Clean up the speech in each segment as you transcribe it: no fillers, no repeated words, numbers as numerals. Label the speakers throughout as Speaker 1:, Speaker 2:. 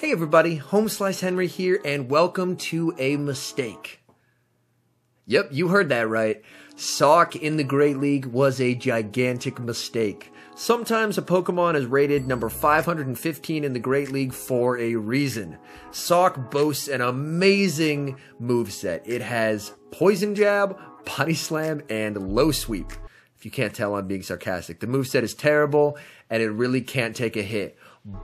Speaker 1: Hey everybody, HomeSliceHenry here, and welcome to A Mistake. Yep, you heard that right. Sawk in the Great League was a gigantic mistake. Sometimes a Pokemon is rated number 515 in the Great League for a reason. Sawk boasts an amazing moveset. It has Poison Jab, Body Slam, and Low Sweep. If you can't tell, I'm being sarcastic. The moveset is terrible, and it really can't take a hit.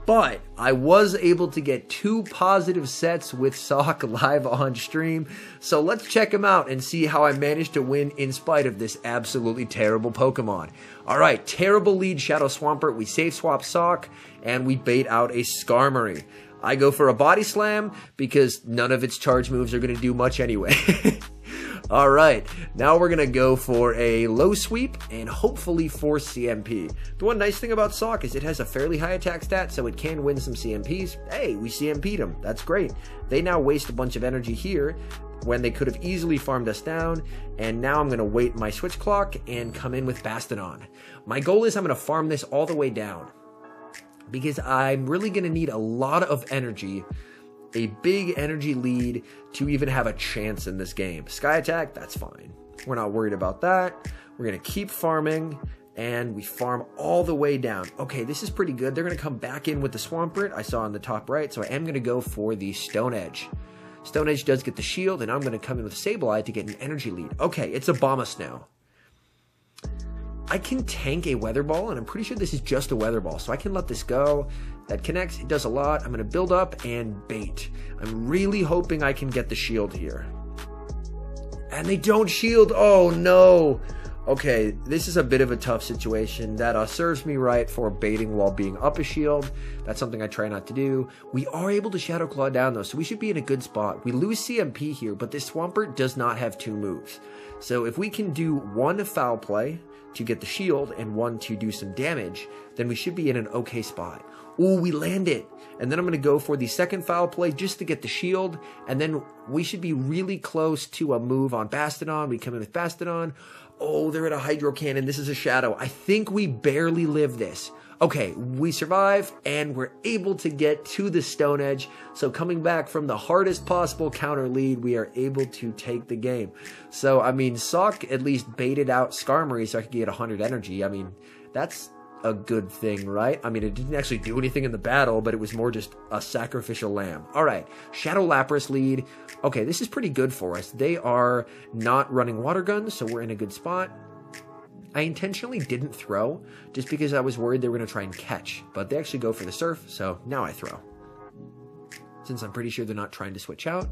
Speaker 1: But I was able to get 2 positive sets with Sawk live on stream, so let's check him out and see how I managed to win in spite of this absolutely terrible Pokemon. Alright, terrible lead Shadow Swampert, we safe swap Sawk, and we bait out a Skarmory. I go for a Body Slam because none of its charge moves are going to do much anyway. Alright, now we're going to go for a Low Sweep and hopefully force CMP. The one nice thing about Sawk is it has a fairly high attack stat, so it can win some CMPs. Hey, we CMP'd them. That's great. They now waste a bunch of energy here when they could have easily farmed us down, and now I'm going to wait my switch clock and come in with Bastiodon. My goal is I'm going to farm this all the way down because I'm really going to need a lot of energy, a big energy lead to even have a chance in this game. Sky Attack, that's fine. We're not worried about that. We're going to keep farming, and we farm all the way down. Okay, this is pretty good. They're going to come back in with the Swampert I saw on the top right, so I am going to go for the Stone Edge. Stone Edge does get the shield, and I'm going to come in with Sableye to get an energy lead. Okay, it's a Bombus now. I can tank a Weather Ball, and I'm pretty sure this is just a Weather Ball, so I can let this go. That connects, it does a lot. I'm going to build up and bait. I'm really hoping I can get the shield here. And they don't shield. Oh no. Okay, this is a bit of a tough situation. That serves me right for baiting while being up a shield. That's something I try not to do. We are able to Shadow Claw down though, so we should be in a good spot. We lose CMP here, but this Swampert does not have 2 moves. So if we can do 1 Foul Play to get the shield and 1 to do some damage, then we should be in an okay spot. Ooh, we land it. And then I'm going to go for the second Foul Play just to get the shield. And then we should be really close to a move on Bastiodon. We come in with Bastiodon. Oh, they're at a Hydro Cannon. This is a Shadow. I think we barely live this. Okay, we survive, and we're able to get to the Stone Edge. So coming back from the hardest possible counter lead, we are able to take the game. So, I mean, Sawk at least baited out Skarmory so I could get 100 energy. I mean, that's a good thing, right? I mean, it didn't actually do anything in the battle, but it was more just a sacrificial lamb. All right, Shadow Lapras lead. Okay, this is pretty good for us. They are not running water guns, so we're in a good spot. I intentionally didn't throw just because I was worried they were going to try and catch, but they actually go for the surf, so now I throw. Since I'm pretty sure they're not trying to switch out,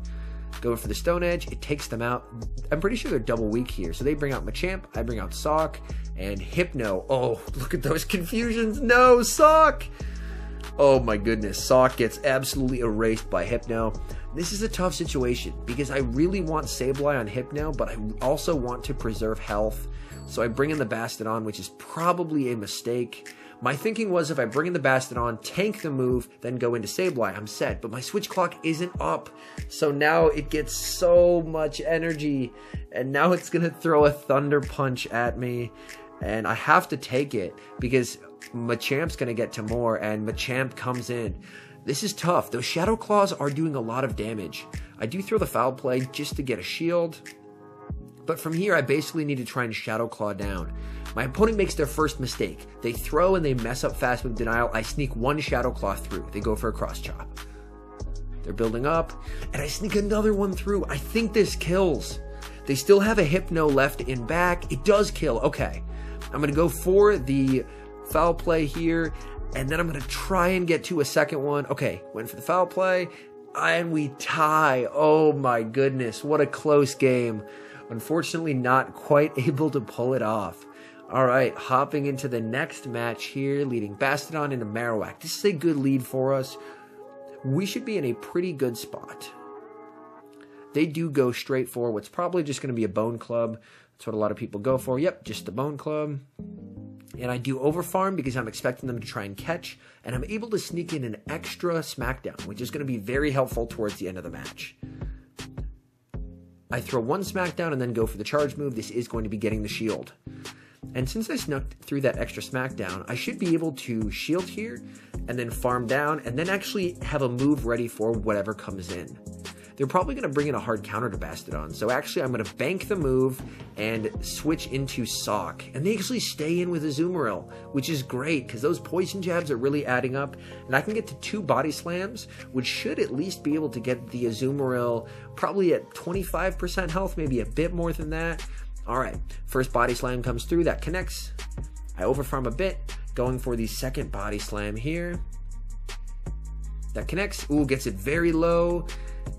Speaker 1: go for the Stone Edge, it takes them out. I'm pretty sure they're double weak here, so they bring out Machamp, I bring out Sawk, and Hypno. Oh, look at those confusions. No, Sawk! Oh my goodness, Sawk gets absolutely erased by Hypno. This is a tough situation because I really want Sableye on Hypno, but I also want to preserve health. So I bring in the Bastiodon, which is probably a mistake. My thinking was if I bring in the Bastiodon, tank the move, then go into Sableye, I'm set. But my switch clock isn't up, so now it gets so much energy. And now it's going to throw a Thunder Punch at me. And I have to take it because Machamp's going to get to more, and Machamp comes in. This is tough. Those Shadow Claws are doing a lot of damage. I do throw the Foul Play just to get a shield. But from here, I basically need to try and Shadow Claw down. My opponent makes their first mistake. They throw and they mess up fast with Denial. I sneak 1 Shadow Claw through. They go for a Cross Chop. They're building up, and I sneak another one through. I think this kills. They still have a Hypno left in back. It does kill. Okay. I'm going to go for the Foul Play here, and then I'm going to try and get to a second one. Okay, went for the Foul Play, and we tie. Oh my goodness, what a close game. Unfortunately, not quite able to pull it off. Alright, hopping into the next match here, leading Bastiodon into Marowak. This is a good lead for us. We should be in a pretty good spot. They do go straight for what's probably just going to be a Bone Club. That's what a lot of people go for. Yep, just the Bone Club. And I do overfarm because I'm expecting them to try and catch. And I'm able to sneak in an extra Smackdown, which is going to be very helpful towards the end of the match. I throw 1 Smackdown and then go for the charge move. This is going to be getting the shield. And since I snuck through that extra Smackdown, I should be able to shield here and then farm down, and then actually have a move ready for whatever comes in. They're probably going to bring in a hard counter to Bastodon, so actually I'm going to bank the move and switch into Sawk. And they actually stay in with Azumarill, which is great, because those poison jabs are really adding up, and I can get to 2 body slams, which should at least be able to get the Azumarill probably at 25% health, maybe a bit more than that. Alright, first body slam comes through, that connects. I overfarm a bit, going for the second body slam here. That connects, ooh, gets it very low.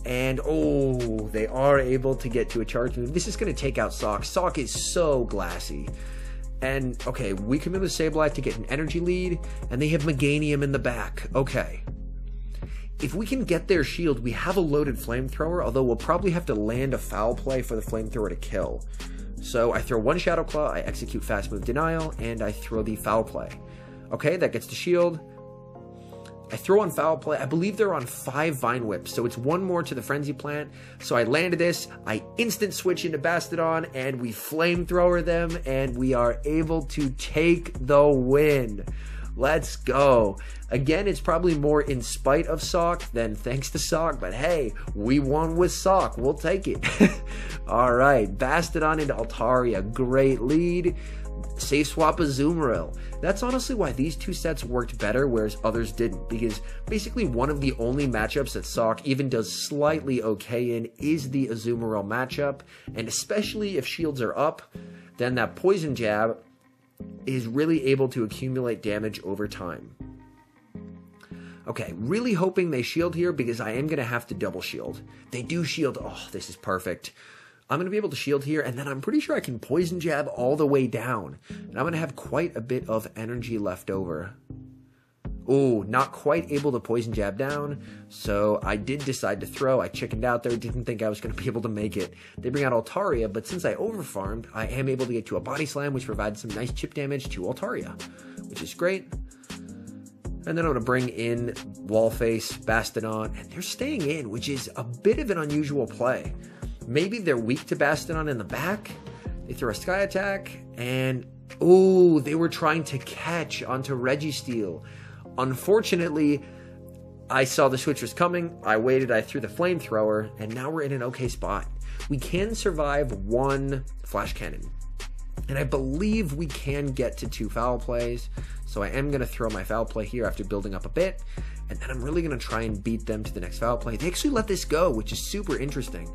Speaker 1: And, oh, they are able to get to a charge move. This is going to take out Sawk. Sawk is so glassy. And, okay, we come in with Sableye to get an energy lead, and they have Meganium in the back. Okay. If we can get their shield, we have a loaded Flamethrower, although we'll probably have to land a foul play for the Flamethrower to kill. So I throw 1 Shadow Claw, I execute Fast Move Denial, and I throw the foul play. Okay, that gets the shield. I throw on foul play. I believe they're on 5 Vine Whips, so it's 1 more to the Frenzy Plant. So I landed this, I instant switch into Bastodon, and we Flamethrower them, and we are able to take the win. Let's go. Again, it's probably more in spite of Sawk than thanks to Sawk, but hey, we won with Sawk. We'll take it. Alright, Bastodon into Altaria. Great lead. Safe swap Azumarill. That's honestly why these 2 sets worked better, whereas others didn't, because basically one of the only matchups that Sawk even does slightly okay in is the Azumarill matchup, and especially if shields are up, then that poison jab is really able to accumulate damage over time. Okay, really hoping they shield here, because I am going to have to double shield. They do shield. Oh, this is perfect. I'm going to be able to shield here, and then I'm pretty sure I can poison jab all the way down. And I'm going to have quite a bit of energy left over. Oh, not quite able to poison jab down, so I did decide to throw. I chickened out there, didn't think I was going to be able to make it. They bring out Altaria, but since I overfarmed, I am able to get to a body slam, which provides some nice chip damage to Altaria, which is great. And then I'm going to bring in Wallface, Bastodon, and they're staying in, which is a bit of an unusual play. Maybe they're weak to Bastodon in the back. They throw a Sky Attack, and oh, they were trying to catch onto Registeel. Unfortunately, I saw the switch was coming. I waited, I threw the Flamethrower, and now we're in an okay spot. We can survive 1 Flash Cannon, and I believe we can get to 2 foul plays. So I am going to throw my foul play here after building up a bit, and then I'm really going to try and beat them to the next foul play. They actually let this go, which is super interesting.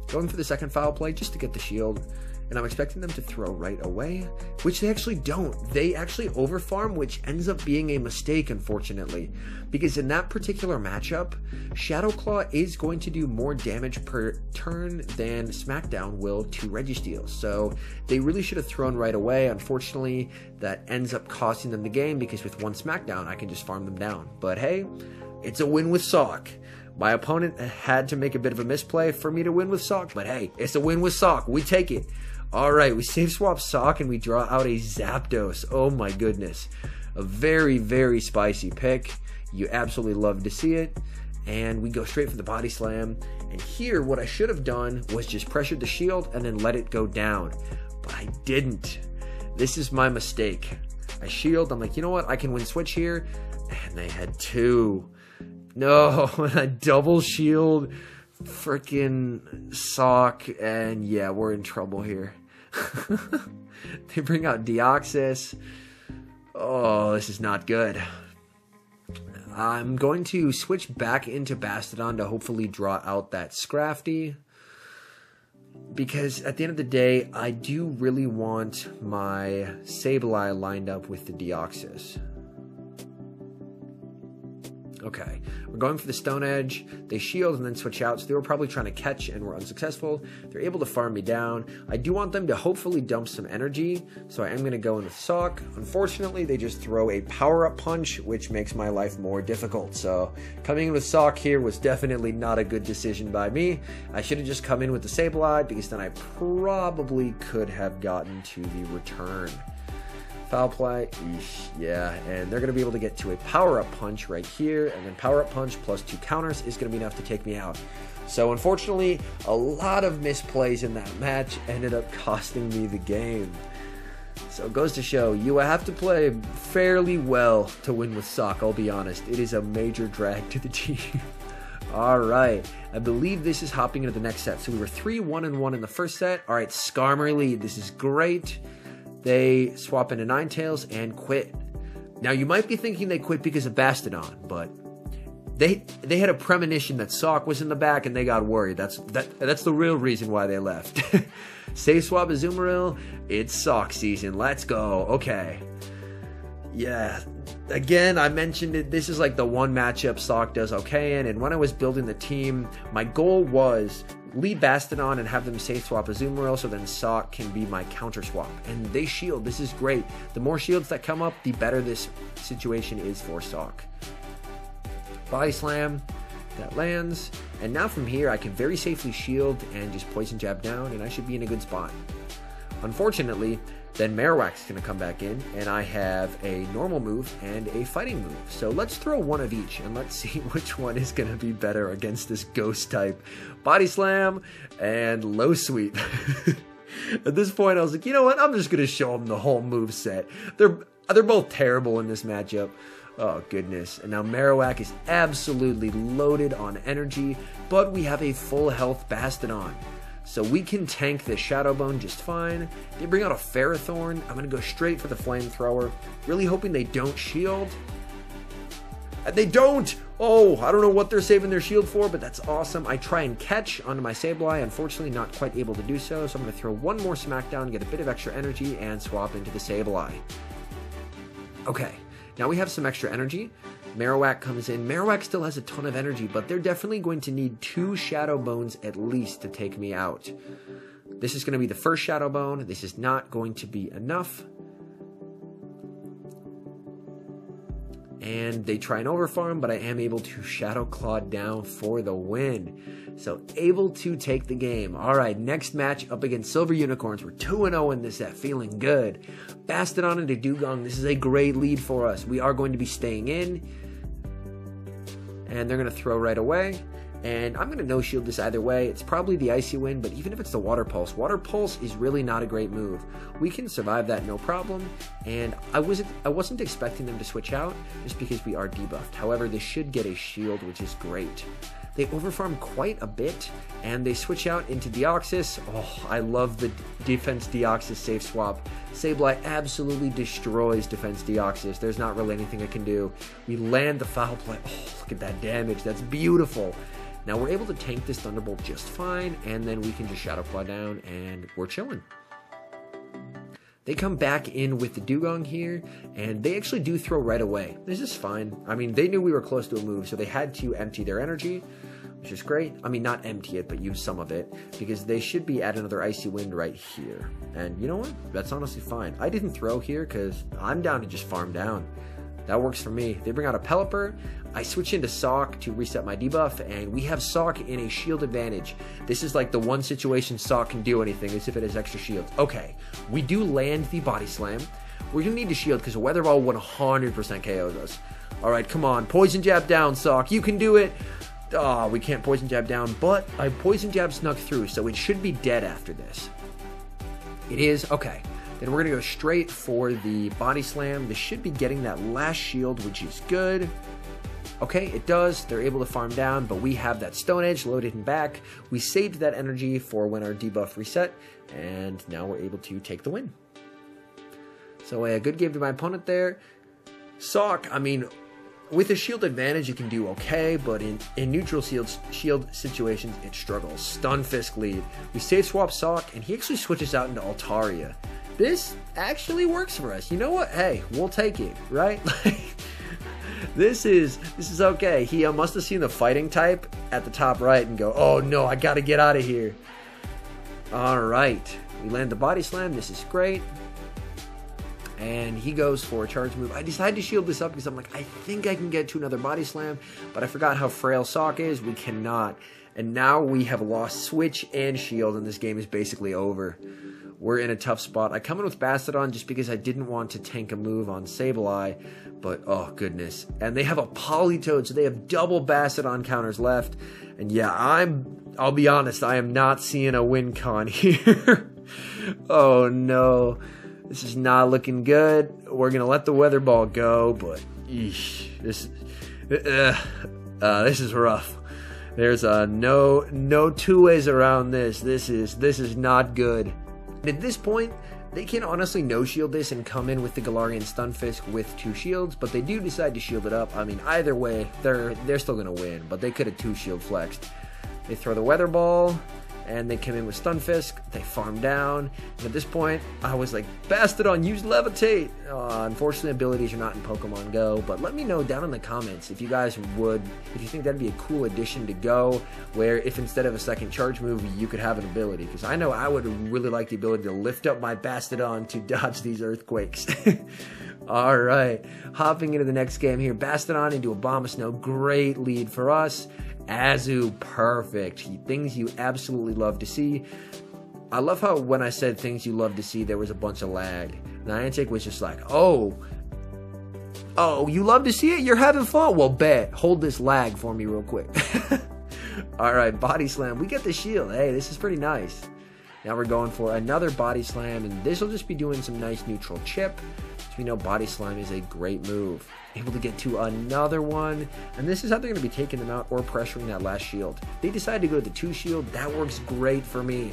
Speaker 1: Going for the second foul play just to get the shield, and I'm expecting them to throw right away, which they actually don't. They actually overfarm, which ends up being a mistake, unfortunately, because in that particular matchup, Shadow Claw is going to do more damage per turn than Smackdown will to Registeel, so they really should have thrown right away. Unfortunately, that ends up costing them the game, because with 1 Smackdown, I can just farm them down. But hey, it's a win with Sawk. My opponent had to make a bit of a misplay for me to win with Sawk, but hey, it's a win with Sawk. We take it. Alright, we save swap Sawk and we draw out a Zapdos. Oh my goodness. A very, very spicy pick. You absolutely love to see it. And we go straight for the body slam. And here, what I should have done was just pressured the shield and then let it go down. But I didn't. This is my mistake. I shield. I'm like, you know what? I can win switch here. And they had 2. No, I double shield freaking Sawk, and yeah, we're in trouble here. They bring out Deoxys. Oh, this is not good. I'm going to switch back into Bastodon to hopefully draw out that Scrafty, because at the end of the day, I do really want my Sableye lined up with the Deoxys. Okay, we're going for the Stone Edge. They shield and then switch out, so they were probably trying to catch and were unsuccessful. They're able to farm me down. I do want them to hopefully dump some energy, so I am going to go in with Sawk. Unfortunately, they just throw a power-up punch, which makes my life more difficult. So coming in with Sawk here was definitely not a good decision by me. I should have just come in with the Sableye, because then I probably could have gotten to the return. Foul play, yeah, and they're going to be able to get to a power-up punch right here, and then power-up punch plus 2 counters is going to be enough to take me out. So unfortunately, a lot of misplays in that match ended up costing me the game. So it goes to show, you have to play fairly well to win with Sawk, I'll be honest. It is a major drag to the team. Alright, I believe this is hopping into the next set. So we were 3-1-1 in the first set. Alright, Skarmory lead. This is great. They swap into Ninetales and quit. Now you might be thinking they quit because of Bastodon, but they had a premonition that Sawk was in the back and they got worried. That's the real reason why they left. Save swap Azumarill. It's Sawk season. Let's go. Okay. Yeah. Again, I mentioned it. This is like the one matchup Sawk does okay in. And when I was building the team, my goal was lead Bastodon and have them safe swap Azumarill so then Sawk can be my counter swap. And they shield. This is great. The more shields that come up, the better this situation is for Sawk. Body Slam. That lands. And now from here, I can very safely shield and just Poison Jab down, and I should be in a good spot. Unfortunately, then Marowak's going to come back in, and I have a normal move and a fighting move. So let's throw one of each, and let's see which one is going to be better against this ghost type. Body Slam and Low Sweep. At this point, I was like, you know what? I'm just going to show them the whole move set. They're both terrible in this matchup. Oh, goodness. And now Marowak is absolutely loaded on energy, but we have a full health Bastodon. So we can tank the Shadow Bone just fine. They bring out a Ferrothorn. I'm going to go straight for the Flamethrower, really hoping they don't shield. And they don't! Oh, I don't know what they're saving their shield for, but that's awesome. I try and catch onto my Sableye, unfortunately not quite able to do so, so I'm going to throw one more Smackdown, get a bit of extra energy, and swap into the Sableye. Okay. Now we have some extra energy. Marowak comes in. Marowak still has a ton of energy, but they're definitely going to need 2 Shadow Bones at least to take me out. This is going to be the first Shadow Bone. This is not going to be enough. And they try and overfarm, but I am able to Shadow Claw down for the win. So able to take the game. Alright, next match up against Silver Unicorns. We're 2-0 in this set, feeling good. Bastodon into Dugong. This is a great lead for us. We are going to be staying in. And they're going to throw right away. And I'm going to no-shield this either way. It's probably the Icy Wind, but even if it's the Water Pulse is really not a great move. We can survive that no problem, and I wasn't expecting them to switch out just because we are debuffed. However, they should get a shield, which is great. They overfarm quite a bit, and they switch out into Deoxys. Oh, I love the Defense Deoxys safe swap. Sableye absolutely destroys Defense Deoxys. There's not really anything I can do. We land the Foul Play. Oh, look at that damage. That's beautiful. Now we're able to tank this Thunderbolt just fine, and then we can just Shadow Claw down, and we're chilling. They come back in with the Dugong here, and they actually do throw right away. This is fine. I mean, they knew we were close to a move, so they had to empty their energy, which is great. I mean, not empty it, but use some of it, because they should be at another Icy Wind right here. And you know what? That's honestly fine. I didn't throw here, because I'm down to just farm down. That works for me. They bring out a Pelipper. I switch into Sawk to reset my debuff, and we have Sawk in a shield advantage. This is like the one situation Sawk can do anything, as if it has extra shield. Okay, we do land the Body Slam. We're going to need to shield because a Weather Ball 100% KOs us. Alright, come on. Poison Jab down, Sawk. You can do it. Oh, we can't Poison Jab down, but I Poison Jab snuck through, so it should be dead after this. It is. Okay. Then we're going to go straight for the Body Slam. This should be getting that last shield, which is good. Okay, it does. They're able to farm down, but we have that Stone Edge loaded and back. We saved that energy for when our debuff reset, and now we're able to take the win. So a good game to my opponent there. Sawk, I mean, with a shield advantage, it can do okay, but in neutral shield situations, it struggles. Stunfisk lead. We save swap Sawk, and he actually switches out into Altaria. This actually works for us. You know what? Hey, we'll take it, right? This is okay. He must have seen the fighting type at the top right and go, oh no, I gotta get out of here. Alright. We land the Body Slam. This is great. And he goes for a charge move. I decided to shield this up because I'm like, I think I can get to another Body Slam, but I forgot how frail Sawk is. We cannot. And now we have lost Switch and Shield, and this game is basically over. We're in a tough spot. I come in with Bastodon just because I didn't want to tank a move on Sableye, but oh goodness. And they have a Politoed, so they have double Bastodon counters left. And yeah, I'll be honest, I am not seeing a win con here. Oh no. This is not looking good. We're going to let the weather ball go, but eesh, this is rough. There's no two ways around this. This is not good. At this point, they can honestly no-shield this and come in with the Galarian Stunfisk with 2 shields, but they do decide to shield it up. I mean, either way, they're still going to win, but they could have 2-shield flexed. They throw the Weather Ball, and they come in with Stunfisk. They farm down, and at this point, I was like, Bastodon, use Levitate! Unfortunately, abilities are not in Pokemon Go, but let me know down in the comments if you guys if you think that'd be a cool addition to Go, where if instead of a second charge move, you could have an ability, because I know I would really like the ability to lift up my Bastodon to dodge these earthquakes. Alright, hopping into the next game here, Bastodon into Abomasnow, great lead for us. Azu, perfect. Things you absolutely love to see. I love how when I said things you love to see, there was a bunch of lag. Niantic was just like, oh, you love to see it? You're having fun? Well, bet. Hold this lag for me real quick. Alright, Body Slam. We get the shield. Hey, this is pretty nice. Now we're going for another Body Slam, and this will just be doing some nice neutral chip. So we know Body Slam is a great move. Able to get to another one, and this is how they're going to be taking them out or pressuring that last shield. They decide to go to the 2 shield. That works great for me.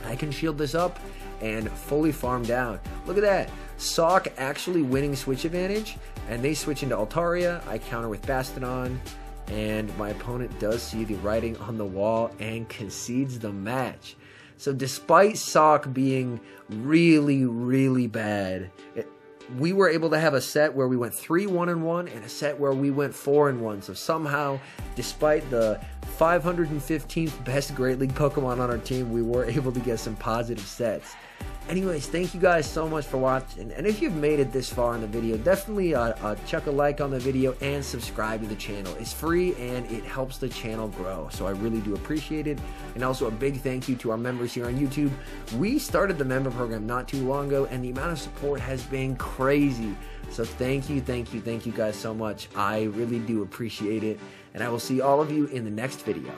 Speaker 1: I can shield this up and fully farm down. Look at that. Sawk actually winning switch advantage, and they switch into Altaria. I counter with Bastodon, and my opponent does see the writing on the wall and concedes the match. So despite Sawk being really, really bad, we were able to have a set where we went 3-1-1 and a set where we went 4-1. So somehow, despite the 515th best Great League Pokemon on our team, we were able to get some positive sets. Anyways, thank you guys so much for watching, and if you've made it this far in the video, definitely chuck a like on the video and subscribe to the channel. It's free and it helps the channel grow, so I really do appreciate it. And also a big thank you to our members here on YouTube. We started the member program not too long ago, and the amount of support has been crazy. So thank you guys so much. I really do appreciate it, and I will see all of you in the next video.